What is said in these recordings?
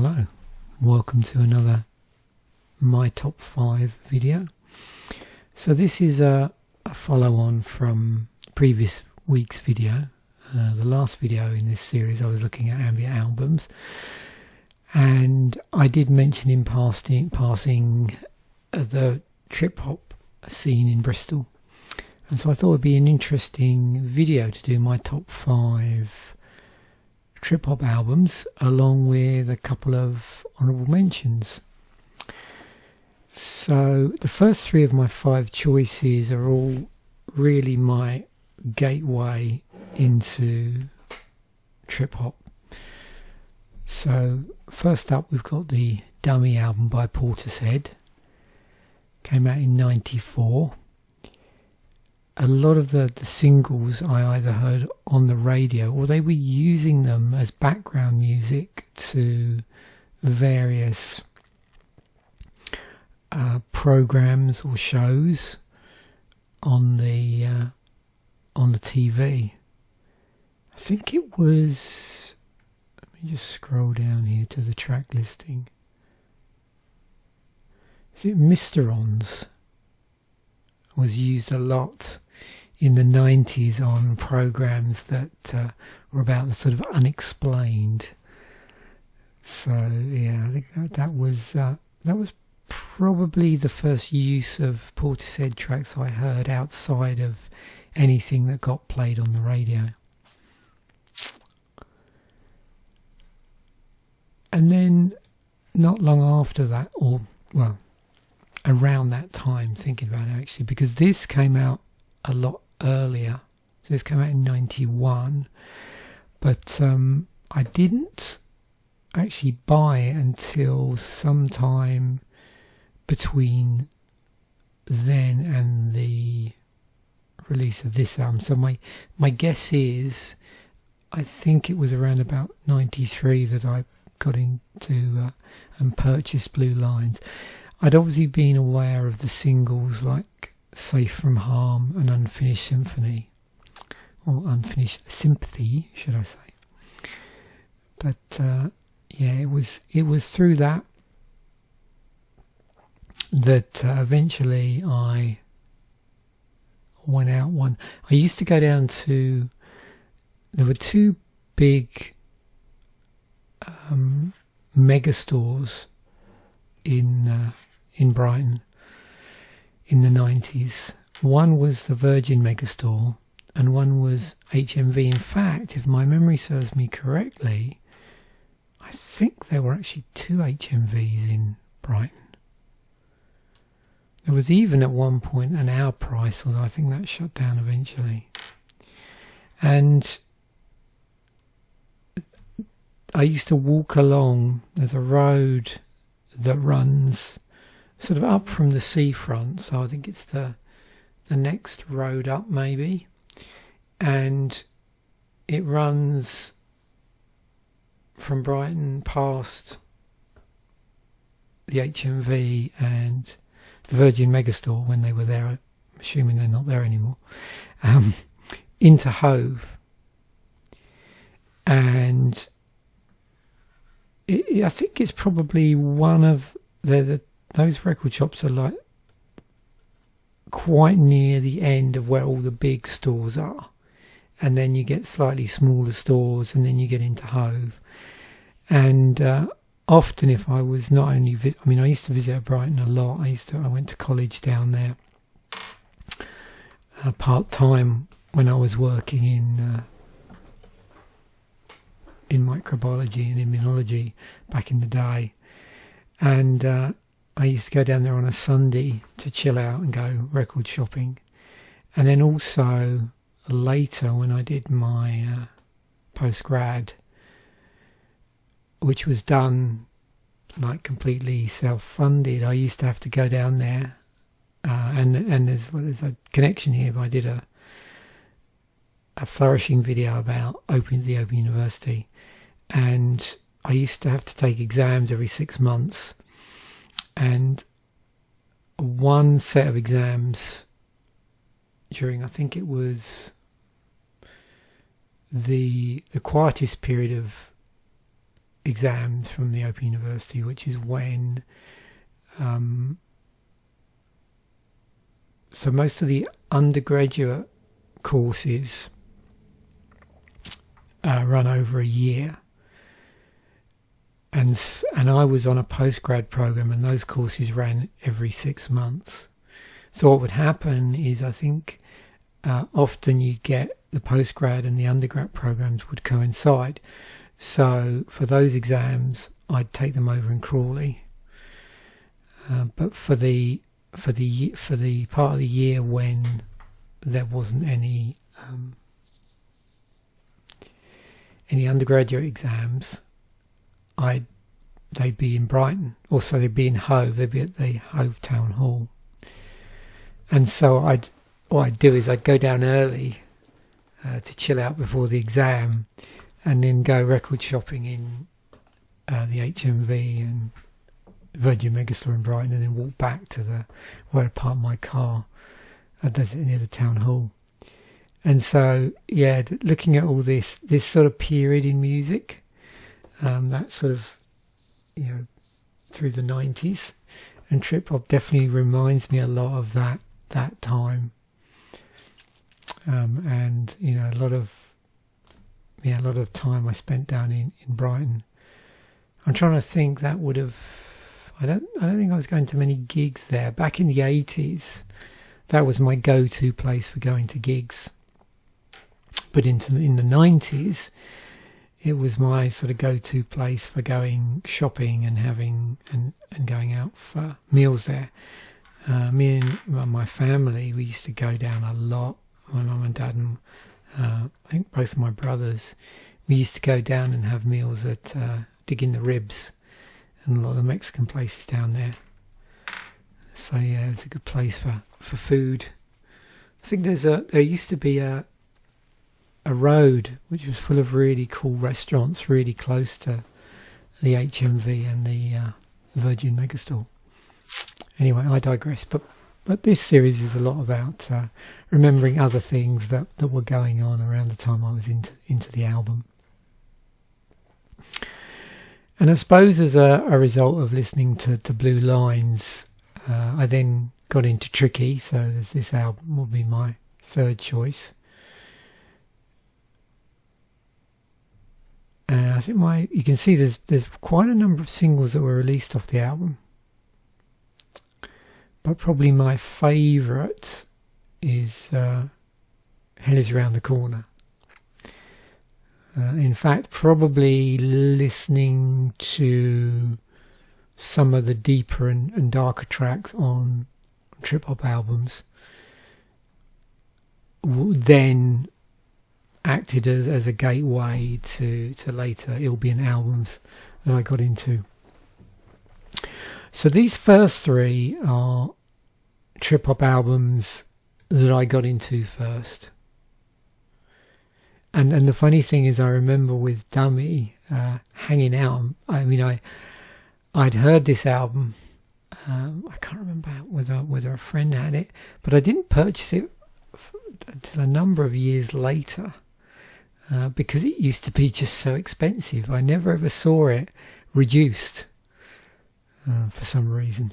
Hello, welcome to another My Top 5 video. So this is a follow-on from previous week's video. The last video in this series I was looking at ambient albums, and I did mention in passing the trip-hop scene in Bristol, and so I thought it would be an interesting video to do my top 5 trip-hop albums along with a couple of honourable mentions. So the first 3 of my 5 choices are all really my gateway into trip-hop. So first up we've got the Dummy album by Portishead. Came out in '94. A lot of the singles I either heard on the radio or they were using them as background music to various programs or shows on the TV. I think it was, let me just scroll down here to the track listing. Is it Mr. Ons? Was used a lot in the 90s on programs that were about the sort of unexplained. So yeah, I think that was probably the first use of Portishead tracks I heard outside of anything that got played on the radio. And then not long after that, or well, around that time, thinking about it actually, because this came out a lot earlier. So this came out in '91, but I didn't actually buy it until sometime between then and the release of this album. So my guess is, I think it was around about '93 that I got into and purchased Blue Lines. I'd obviously been aware of the singles like Safe from Harm and Unfinished Symphony, or Unfinished Sympathy, should I say. But yeah, it was through that eventually I went out one. I used to go down to, there were 2 big mega stores in Brighton in the 90s. One was the Virgin Megastore and one was HMV. In fact, if my memory serves me correctly, I think there were actually 2 HMVs in Brighton. There was even at one point an Our Price, although I think that shut down eventually. And I used to walk along, there's a road that runs sort of up from the seafront, so I think it's the next road up maybe, and it runs from Brighton past the HMV and the Virgin Megastore when they were there. I'm assuming they're not there anymore, into Hove. And I think it's probably one of those record shops are like quite near the end of where all the big stores are, and then you get slightly smaller stores, and then you get into Hove. And often, if I was not only, I used to visit Brighton a lot. I went to college down there part time when I was working in microbiology and immunology back in the day, and I used to go down there on a Sunday to chill out and go record shopping. And then also later when I did my post-grad, which was done like completely self-funded, I used to have to go down there and there's a connection here, but I did a flourishing video about the Open University, and I used to have to take exams every 6 months, and one set of exams during, I think it was the quietest period of exams from the Open University, which is when so most of the undergraduate courses run over a year, and I was on a postgrad program, and those courses ran every 6 months. So what would happen is, I think often you'd get the postgrad and the undergrad programs would coincide. So for those exams, I'd take them over in Crawley. But for the part of the year when there wasn't any undergraduate exams, they'd be in Brighton. Also, they'd be in Hove. They'd be at the Hove Town Hall. And so what I'd do is I'd go down early to chill out before the exam, and then go record shopping in the HMV and Virgin Megastore in Brighton, and then walk back to where I parked my car near the town hall. And so, yeah, looking at all this sort of period in music, that sort of, through the 90s, and trip hop definitely reminds me a lot of that time. And a lot of time I spent down in Brighton. I'm trying to think, that would have, I don't think I was going to many gigs there. Back in the 80s, that was my go-to place for going to gigs. But in the 90s, it was my sort of go-to place for going shopping and having and going out for meals there. Me and my family, we used to go down a lot. My mum and dad and I think both of my brothers, we used to go down and have meals at Digging the Ribs and a lot of the Mexican places down there. So yeah, it was a good place for food. I think there used to be a road which was full of really cool restaurants really close to the HMV and the Virgin Megastore. Anyway, I digress. But this series is a lot about remembering other things that were going on around the time I was into the album. And I suppose as a result of listening to Blue Lines, I then got into Tricky. So this album will be my third choice. I think you can see there's quite a number of singles that were released off the album. But probably my favourite is Hell Is Around the Corner. In fact, probably listening to some of the deeper and darker tracks on trip-hop albums then acted as a gateway to later Ilbian albums that I got into. So these first three are trip-hop albums that I got into first. And the funny thing is, I remember with Dummy hanging out. I mean, I'd heard this album. I can't remember whether a friend had it, but I didn't purchase it until a number of years later because it used to be just so expensive. I never ever saw it reduced for some reason.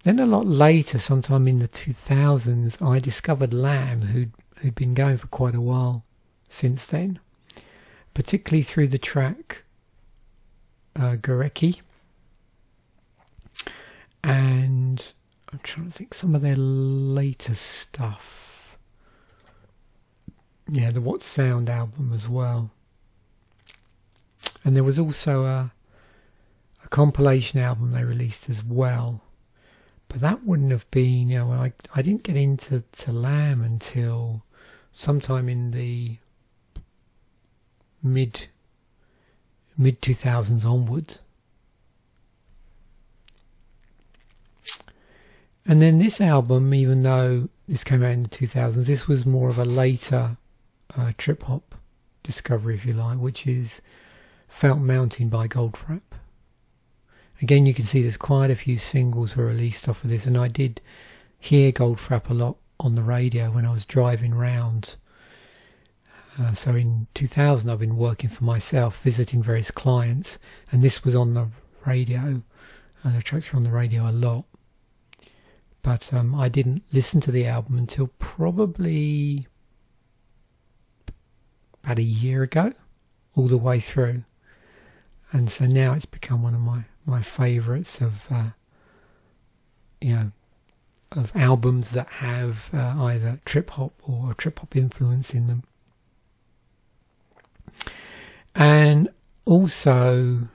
Then a lot later, sometime in the 2000s, I discovered Lamb, who'd been going for quite a while since then, particularly through the track Gorecki, and I'm trying to think some of their later stuff. Yeah, the What Sound album as well. And there was also a compilation album they released as well. But that wouldn't have been, I didn't get into Lamb until sometime in the mid 2000s onwards. And then this album, even though this came out in the 2000s, this was more of a later trip hop discovery, if you like, which is Felt Mountain by Goldfrapp. Again, you can see there's quite a few singles were released off of this, and I did hear Goldfrapp a lot on the radio when I was driving round So in 2000 I've been working for myself, visiting various clients, and this was on the radio, and the tracks were on the radio a lot. But I didn't listen to the album until probably about a year ago, all the way through. And so now it's become one of my favourites of of albums that have either trip hop or trip hop influence in them. And also,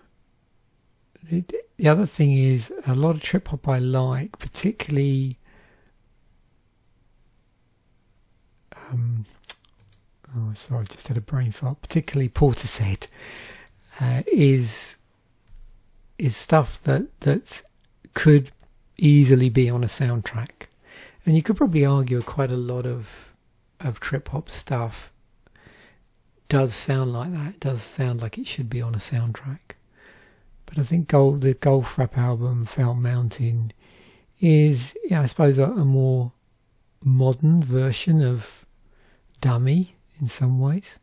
the other thing is, a lot of trip hop I like, particularly I just had a brain fart. Particularly Portishead is stuff that could easily be on a soundtrack, and you could probably argue quite a lot of trip hop stuff does sound like that. It does sound like it should be on a soundtrack. But I think the Golf Rap album, Felt Mountain, is, I suppose, a more modern version of Dummy in some ways.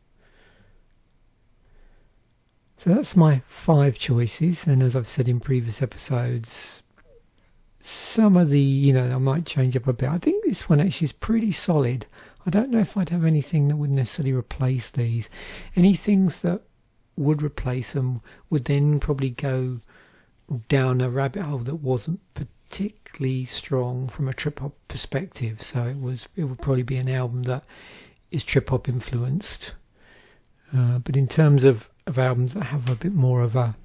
So that's my 5 choices, and as I've said in previous episodes, some of the, I might change up a bit. I think this one actually is pretty solid. I don't know if I'd have anything that would necessarily replace these. Any things that would replace them would then probably go down a rabbit hole that wasn't particularly strong from a trip hop perspective. So it would probably be an album that is trip hop influenced. But in terms of albums that have a bit more of a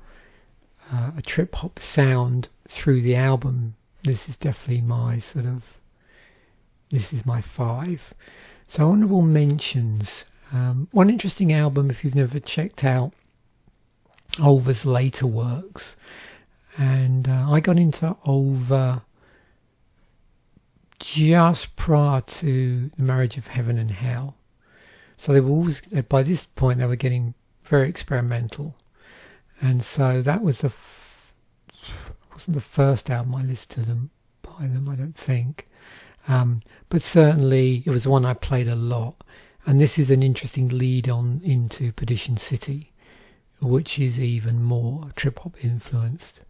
trip hop sound through the album, this is definitely my this is my 5. So honourable mentions. One interesting album, if you've never checked out Ulver's later works, and I got into Ulver just prior to The Marriage of Heaven and Hell. So they were always, by this point, they were getting very experimental, and so that was wasn't the first album I listened to them by them, I don't think. But certainly it was the one I played a lot, and this is an interesting lead on into Perdition City, which is even more trip hop influenced.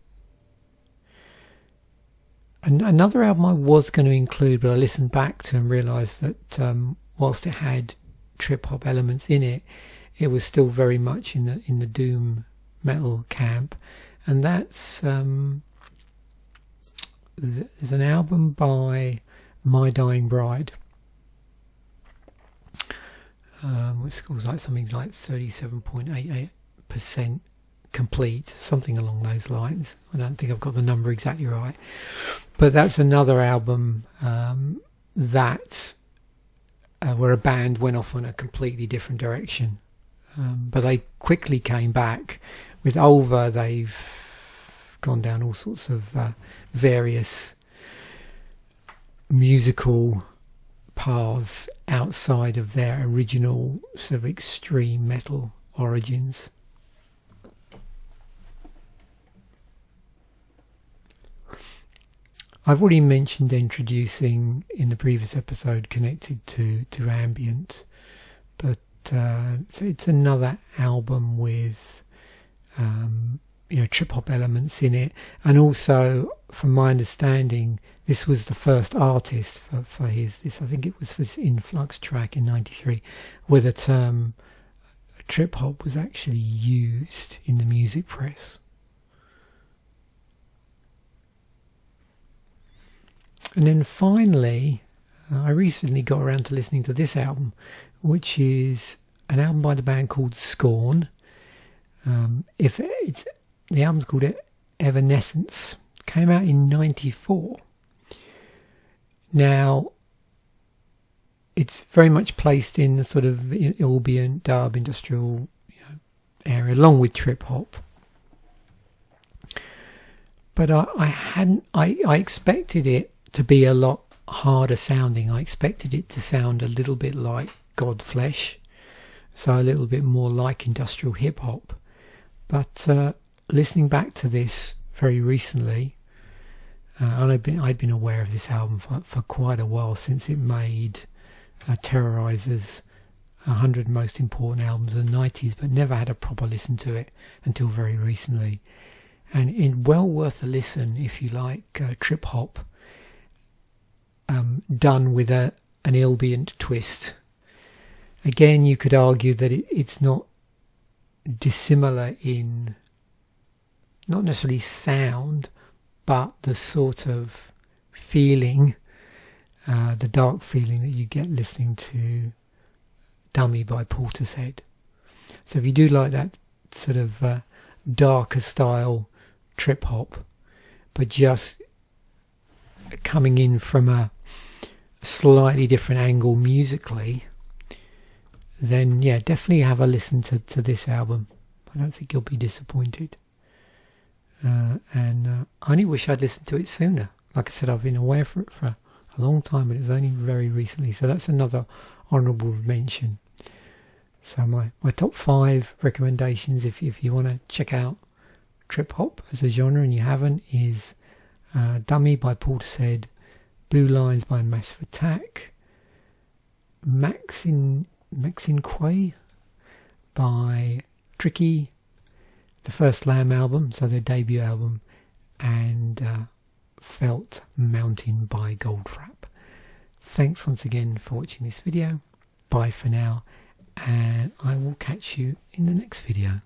And another album I was going to include, but I listened back to and realised that whilst it had trip hop elements in it, it was still very much in the doom metal camp, and that's there's an album by My Dying Bride, which scores like something like 37.88% complete, something along those lines. I don't think I've got the number exactly right, but that's another album that where a band went off on a completely different direction, but they quickly came back. With Ulver, they've gone down all sorts of various musical paths outside of their original sort of extreme metal origins. I've already mentioned introducing in the previous episode connected to ambient, but it's another album with trip hop elements in it, and also, from my understanding, this was the first artist for his. I think it was for this Influx track in '93, where the term trip hop was actually used in the music press. And then finally, I recently got around to listening to this album, which is an album by the band called Scorn. The album's called Evanescence. Came out in '94. Now, it's very much placed in the sort of ambient dub industrial area, along with trip hop. But I expected it to be a lot harder sounding. I expected it to sound a little bit like Godflesh, so a little bit more like industrial hip hop. But listening back to this very recently, and I'd been aware of this album for quite a while, since it made Terrorizer's 100 most important albums of the 90s, but never had a proper listen to it until very recently. And it's well worth a listen if you like trip hop, done with an ambient twist. Again, you could argue that it's not dissimilar in, not necessarily sound, but the sort of feeling, the dark feeling that you get listening to Dummy by Portishead. So if you do like that sort of darker style trip hop, but just coming in from a slightly different angle musically, then yeah, definitely have a listen to this album. I don't think you'll be disappointed. And I only wish I'd listened to it sooner. Like I said, I've been away from it for a long time, but it was only very recently. So that's another honourable mention. So my top 5 recommendations, if you want to check out trip hop as a genre and you haven't, is Dummy by Portishead, Blue Lines by Massive Attack, Maxine Quay by Tricky, the first Lamb album, so their debut album, and Felt Mountain by Goldfrapp. Thanks once again for watching this video. Bye for now, and I will catch you in the next video.